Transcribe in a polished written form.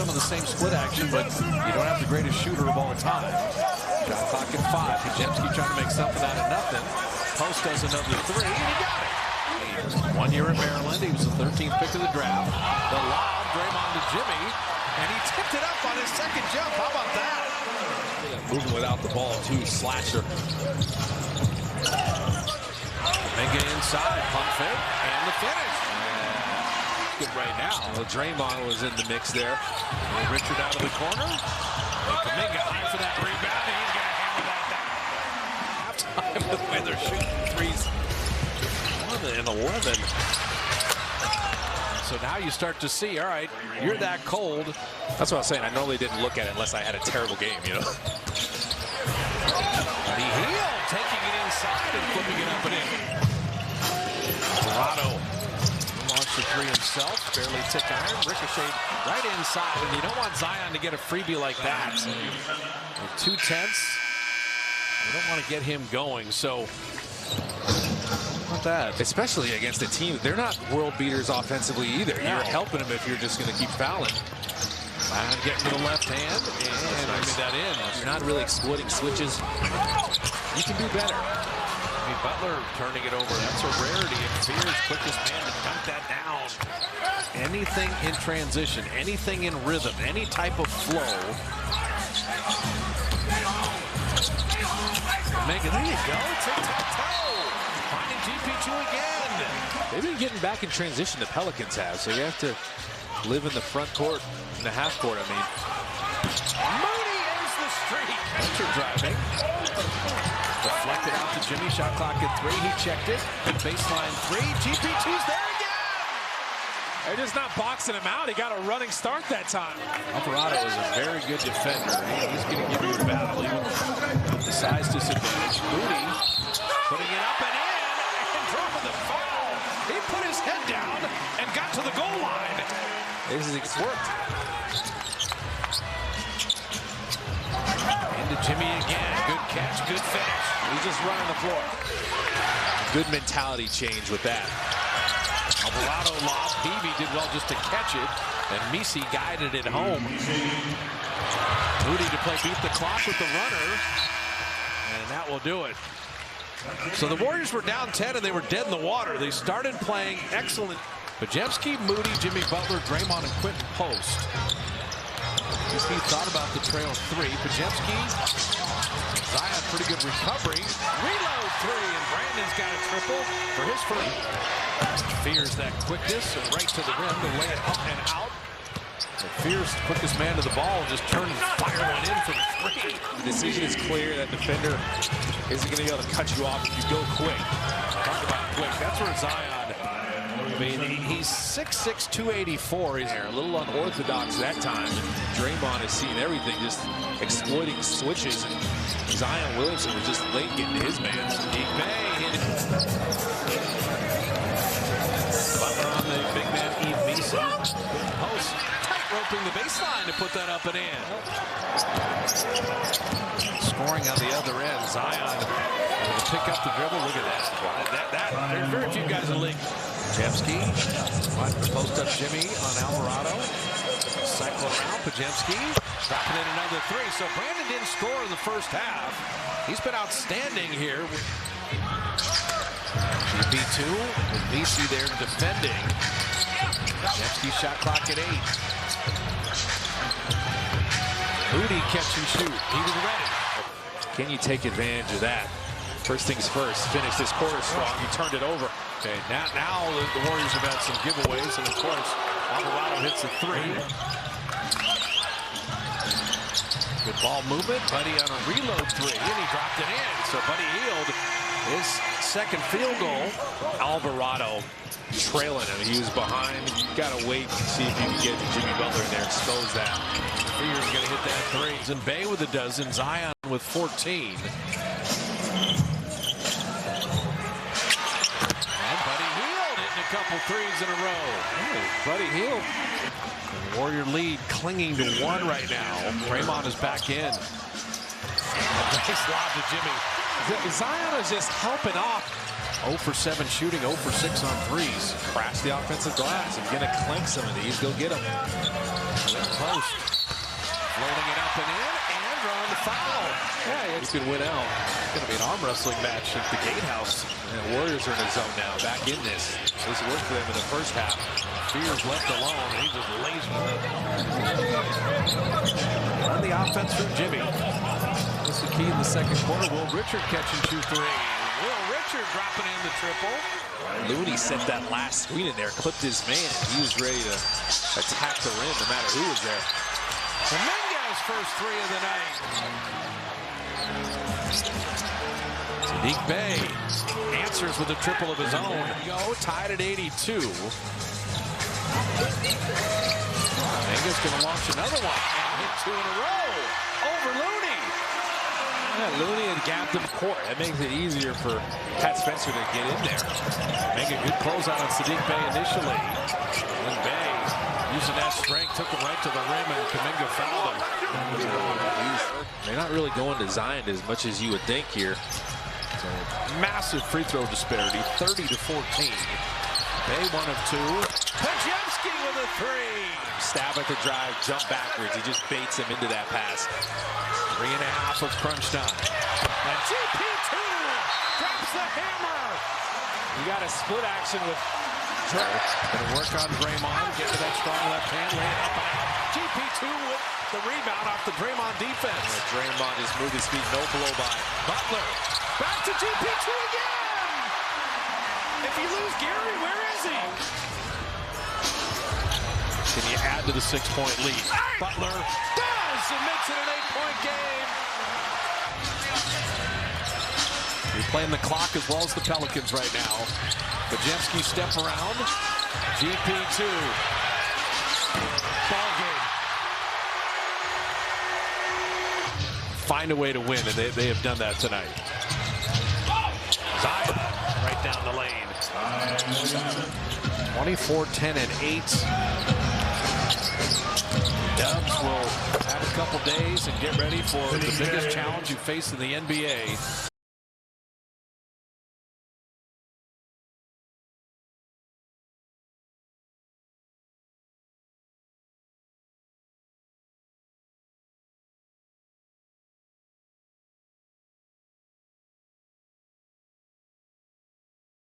some of the same split action, but you don't have the greatest shooter of all time. Shot clock at 5. Podziemski trying to make something out of nothing. Post does another 3, and he got it. 1 year at Maryland. He was the 13th pick of the draft. The lob, Draymond to Jimmy, and he tipped it up on his second jump. How about that? Moving without the ball, too. Slasher. Mega inside, pump fake, and the finish. Good right now. Well, Draymond was in the mix there. And Richard out of the corner. And Kuminga high for that rebound, and he's going to hammer that down. Halftime, the way they're shooting threes. 1 and 11. So now you start to see, all right, you're that cold. That's what I was saying. I normally didn't look at it unless I had a terrible game, you know. The heel, taking it inside and flipping it up and in. Alvarado launched the 3 himself, barely tick iron, ricocheted right inside, and you don't want Zion to get a freebie like that. With 2 tenths, you don't want to get him going, so that. Especially against a team, they're not world beaters offensively either. No. You're helping them if you're just going to keep fouling. Zion getting to the left hand, and nice. That in. You're not really exploiting switches. You can do better. I mean, Butler turning it over, that's a rarity. And Fears, quickest man to dunk that down. Anything in transition, anything in rhythm, any type of flow. There you go, tic-tac-toe. Finding GP2 again. They've been getting back in transition, the Pelicans have, so you have to live in the front court, in the half court, I mean. Moody ends the streak. Richard driving. Deflected out to Jimmy, shot clock at 3, he checked it. Baseline 3, GP2's there again. They're just not boxing him out, he got a running start that time. Alvarado is a very good defender. He's going to give you a battle, even with the size disadvantage. Moody putting it up and in, and dropping the foul. He put his head down and got to the goal line. It's worked. Into Jimmy again. Good catch, good finish. He's just running the floor. Good mentality change with that. Alvarado lob. Peavy did well just to catch it, and Misi guided it home. Moody to play beat the clock with the runner, and that will do it. So the Warriors were down 10 and they were dead in the water. They started playing excellent. Podziemski, Moody, Jimmy Butler, Draymond, and Quentin Post. He thought about the trail 3. Podziemski, Zion, pretty good recovery. Reload 3, and Brandon's got a triple for his first. Fears that quickness and right to the rim to lay it up and out. So Fears, quickest man to the ball, just turned and fired one in from 3. The decision is clear. That defender isn't going to be able to cut you off if you go quick. Talk about quick. That's where Zion, I mean, he's 6'6", 284. He's a little unorthodox that time. Draymond has seen everything, just exploiting switches. And Zion Williamson was just late getting to his man. Bay hit it. Butler on the big man, Misi. Post tight roping the baseline to put that up and in. Scoring on the other end. Zion to pick up the dribble. Look at that. There's very few guys in the league. Podziemski, post up Jimmy on Alvarado. Cycle around, Podziemski, dropping in another 3. So Brandon didn't score in the first half. He's been outstanding here. GP2 with Misi there defending. Podziemski shot clock at 8. Moody catch and shoot. He was ready. Can you take advantage of that? First things first, finish this quarter strong. You turned it over. Okay, now the Warriors have had some giveaways, and of course, Alvarado hits a 3. Good ball movement. Buddy on a reload 3, and he dropped it in. So Buddy Hield, his second field goal. Alvarado trailing him. He was behind. You got to wait and see if you can get Jimmy Butler in there, expose that. Fears going to hit that 3. And Bay with a dozen. Zion with 14. Couple 3s in a row. Oh, Buddy Hield. Warrior lead clinging to 1 right now. Draymond is back in. A nice lob to Jimmy. Zion is just helping off 0 for 7 shooting, 0 for 6 on threes. Crash the offensive glass. If you're going to clink some of these, go get them. Post. Floating it up and in, and drawing the foul. Yeah, you could win out. It's going to be an arm wrestling match at the Gatehouse. And Warriors are in the zone now, back in this. This worked for them in the first half. Fears left alone. He just lays on the offense from Jimmy. That's the key in the second quarter. Will Richard catching 2 threes. Will Richard dropping in the triple. Looney set that last screen in there, clipped his man. He was ready to attack the rim no matter who was there. Dominguez first 3 of the night. Sadiq Bey answers with a triple of his own. Tied at 82. Dominguez going to launch another one. And hit 2 in a row. Over Looney. Yeah, Looney had gapped him court. That makes it easier for Pat Spencer to get in there. Make a good closeout on Sadiq Bey initially. And Bey, using that strength, took him right to the rim, and Kuminga fouled him. They're not really going to Zion as much as you would think here. So, massive free throw disparity, 30 to 14. Bey 1 of 2. Pajemski with a 3. Stab at the drive, jump backwards. He just baits him into that pass. 3.5 of crunch time. And GP2 drops the hammer. You got a split action with Going to work on Draymond, get to that strong left hand, lay it up and out. GP2 with the rebound off the Draymond defense. Draymond just moved his feet, no blow by. Butler, back to GP2 again. If you lose Gary, where is he? Can you add to the 6-point lead? Butler does and makes it an 8-point game. You're playing the clock as well as the Pelicans right now. Pajemski step around. GP2. Ball game. Find a way to win, and they have done that tonight. Zion right down the lane. 24, 10, and 8. Dubs will have a couple days and get ready for the biggest challenge you face in the NBA.